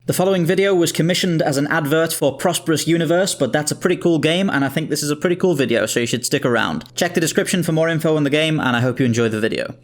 The following video was commissioned as an advert for Prosperous Universe, but that's a pretty cool game, and I think this is a pretty cool video, so you should stick around. Check the description for more info on the game, and I hope you enjoy the video.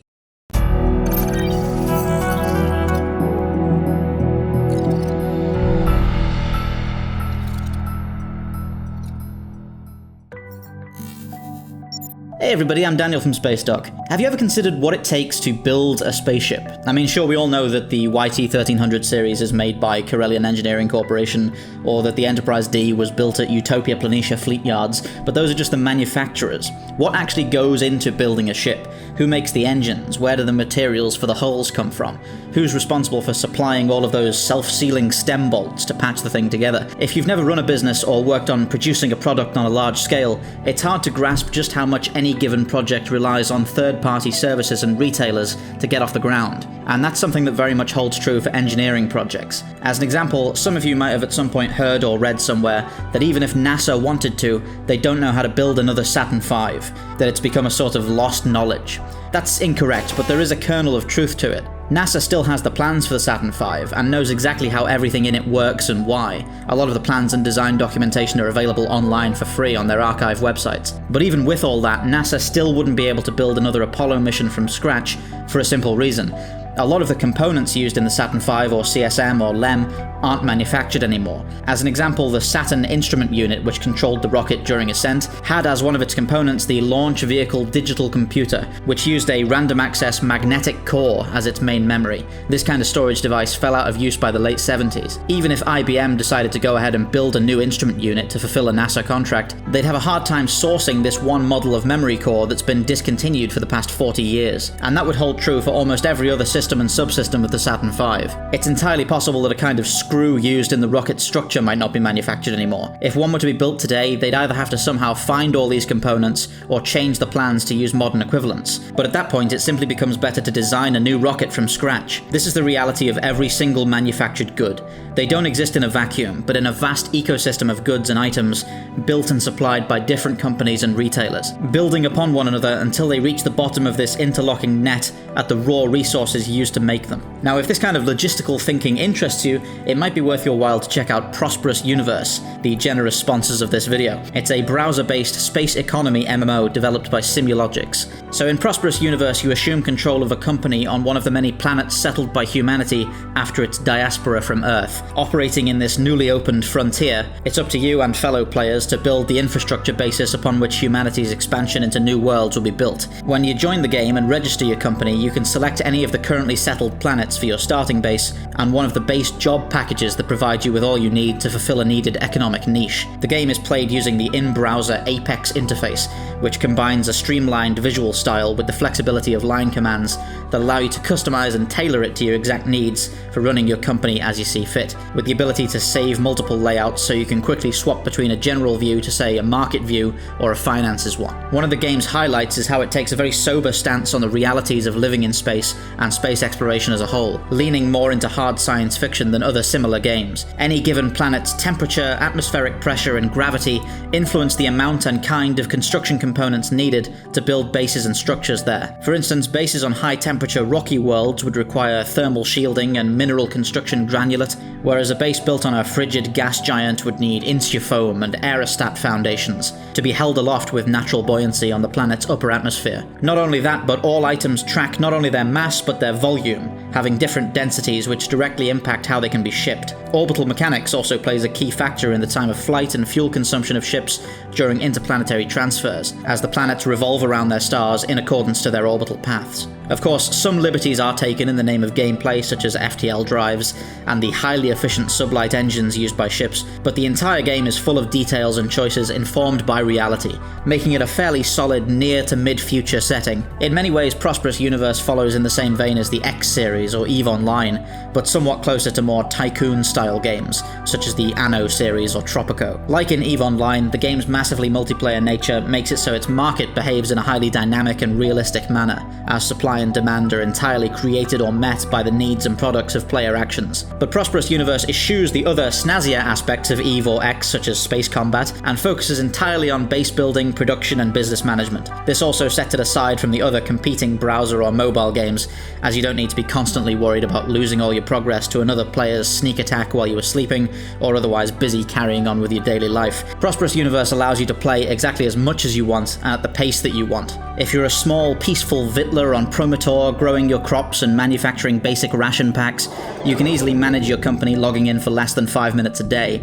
Hey everybody, I'm Daniel from Spacedock. Have you ever considered what it takes to build a spaceship? I mean, sure, we all know that the YT-1300 series is made by Corellian Engineering Corporation, or that the Enterprise D was built at Utopia Planitia Fleet Yards, but those are just the manufacturers. What actually goes into building a ship? Who makes the engines? Where do the materials for the hulls come from? Who's responsible for supplying all of those self-sealing stem bolts to patch the thing together? If you've never run a business or worked on producing a product on a large scale, it's hard to grasp just how much any given project relies on third-party services and retailers to get off the ground. And that's something that very much holds true for engineering projects. As an example, some of you might have at some point heard or read somewhere that even if NASA wanted to, they don't know how to build another Saturn V, that it's become a sort of lost knowledge. That's incorrect, but there is a kernel of truth to it. NASA still has the plans for the Saturn V, and knows exactly how everything in it works and why. A lot of the plans and design documentation are available online for free on their archive websites. But even with all that, NASA still wouldn't be able to build another Apollo mission from scratch for a simple reason. A lot of the components used in the Saturn V or CSM or LEM aren't manufactured anymore. As an example, the Saturn Instrument Unit, which controlled the rocket during ascent, had as one of its components the Launch Vehicle Digital Computer, which used a random access magnetic core as its main memory. This kind of storage device fell out of use by the late 70s. Even if IBM decided to go ahead and build a new instrument unit to fulfill a NASA contract, they'd have a hard time sourcing this one model of memory core that's been discontinued for the past 40 years. And that would hold true for almost every other system and subsystem of the Saturn V. It's entirely possible that a kind of screw used in the rocket's structure might not be manufactured anymore. If one were to be built today, they'd either have to somehow find all these components or change the plans to use modern equivalents. But at that point, it simply becomes better to design a new rocket from scratch. This is the reality of every single manufactured good. They don't exist in a vacuum, but in a vast ecosystem of goods and items built and supplied by different companies and retailers, building upon one another until they reach the bottom of this interlocking net at the raw resources used to make them. Now, if this kind of logistical thinking interests you, it might be worth your while to check out Prosperous Universe, the generous sponsors of this video. It's a browser-based space economy MMO developed by Simulogics. So in Prosperous Universe, you assume control of a company on one of the many planets settled by humanity after its diaspora from Earth. Operating in this newly opened frontier, it's up to you and fellow players to build the infrastructure basis upon which humanity's expansion into new worlds will be built. When you join the game and register your company, you can select any of the currently settled planets for your starting base, and one of the base job packages that provide you with all you need to fulfill a needed economic niche. The game is played using the in-browser Apex interface, which combines a streamlined visual style with the flexibility of line commands that allow you to customize and tailor it to your exact needs for running your company as you see fit, with the ability to save multiple layouts so you can quickly swap between a general view to, say, a market view or a finances one. One of the game's highlights is how it takes a very sober stance on the realities of living in space and space exploration as a whole, leaning more into hard science fiction than other similar games. Any given planet's temperature, atmospheric pressure, and gravity influence the amount and kind of construction components needed to build bases and structures there. For instance, bases on high-temperature rocky worlds would require thermal shielding and mineral construction granulate, whereas a base built on a frigid gas giant would need insufoam and aerostat foundations to be held aloft with natural buoyancy on the planet's upper atmosphere. Not only that, but all items track not only their mass but their volume, having different densities which directly impact how they can be shipped. Orbital mechanics also plays a key factor in the time of flight and fuel consumption of ships during interplanetary transfers, as the planets revolve around their stars in accordance to their orbital paths. Of course, some liberties are taken in the name of gameplay, such as FTL drives and the highly efficient sublight engines used by ships, but the entire game is full of details and choices informed by reality, making it a fairly solid near to mid-future setting. In many ways, Prosperous Universe follows in the same vein as the X series or EVE Online, but somewhat closer to more tycoon-style games, such as the Anno series or Tropico. Like in EVE Online, the game's massively multiplayer nature makes it so its market behaves in a highly dynamic and realistic manner, as supply and demand are entirely created or met by the needs and products of player actions. But Prosperous Universe eschews the other snazzier aspects of EVE or X, such as space combat, and focuses entirely on base building, production, and business management. This also sets it aside from the other competing browser or mobile games, as you don't need to be constantly worried about losing all your progress to another player's sneak attack snack while you were sleeping, or otherwise busy carrying on with your daily life. Prosperous Universe allows you to play exactly as much as you want and at the pace that you want. If you're a small, peaceful Vittler on Prometor, growing your crops and manufacturing basic ration packs, you can easily manage your company logging in for less than 5 minutes a day.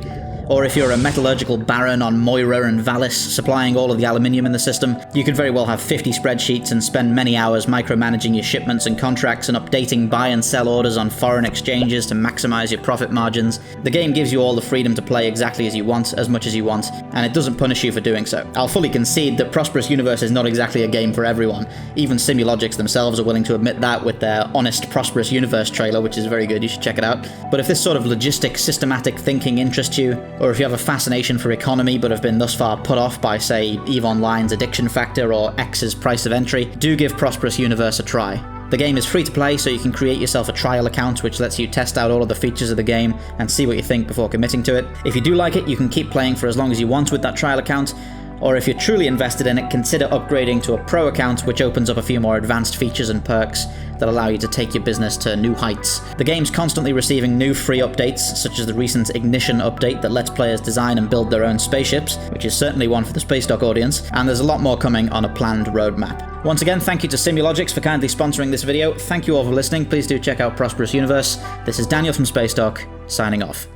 Or if you're a metallurgical baron on Moira and Valis, supplying all of the aluminium in the system, you could very well have 50 spreadsheets and spend many hours micromanaging your shipments and contracts and updating buy and sell orders on foreign exchanges to maximize your profit margins. The game gives you all the freedom to play exactly as you want, as much as you want, and it doesn't punish you for doing so. I'll fully concede that Prosperous Universe is not exactly a game for everyone. Even Simulogics themselves are willing to admit that with their honest Prosperous Universe trailer, which is very good, you should check it out. But if this sort of logistic, systematic thinking interests you, or if you have a fascination for economy but have been thus far put off by, say, EVE Online's addiction factor or X's price of entry, do give Prosperous Universe a try. The game is free to play, so you can create yourself a trial account which lets you test out all of the features of the game and see what you think before committing to it. If you do like it, you can keep playing for as long as you want with that trial account, or if you're truly invested in it, consider upgrading to a pro account, which opens up a few more advanced features and perks that allow you to take your business to new heights. The game's constantly receiving new free updates, such as the recent Ignition update that lets players design and build their own spaceships, which is certainly one for the Spacedock audience, and there's a lot more coming on a planned roadmap. Once again, thank you to Simulogics for kindly sponsoring this video. Thank you all for listening. Please do check out Prosperous Universe. This is Daniel from Spacedock, signing off.